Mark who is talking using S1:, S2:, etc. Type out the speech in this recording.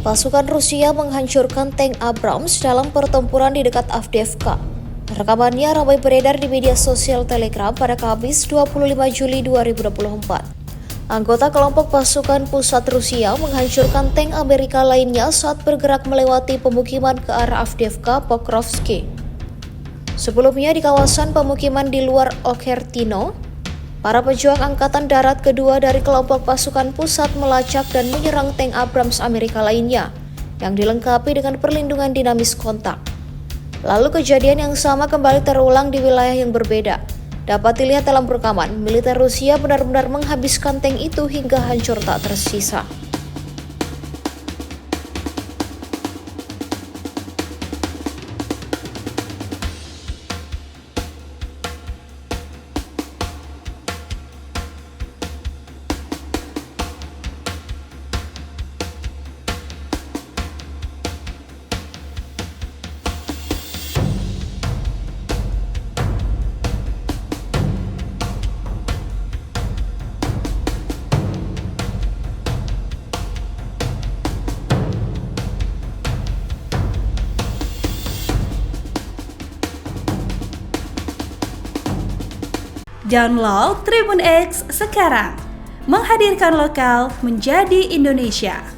S1: Pasukan Rusia menghancurkan tank Abrams dalam pertempuran di dekat Avdiivka. Rekamannya ramai beredar di media sosial Telegram pada Kamis 25 Juli 2024. Anggota kelompok pasukan pusat Rusia menghancurkan tank Amerika lainnya saat bergerak melewati pemukiman ke arah Avdiivka Pokrovsky. Sebelumnya di kawasan pemukiman di luar Okhertino, para pejuang Angkatan Darat kedua dari kelompok pasukan pusat melacak dan menyerang tank Abrams Amerika lainnya yang dilengkapi dengan perlindungan dinamis kontak. Lalu kejadian yang sama kembali terulang di wilayah yang berbeda. Dapat dilihat dalam rekaman, militer Rusia benar-benar menghabiskan tank itu hingga hancur tak tersisa.
S2: Download Tribun X sekarang, menghadirkan lokal menjadi Indonesia.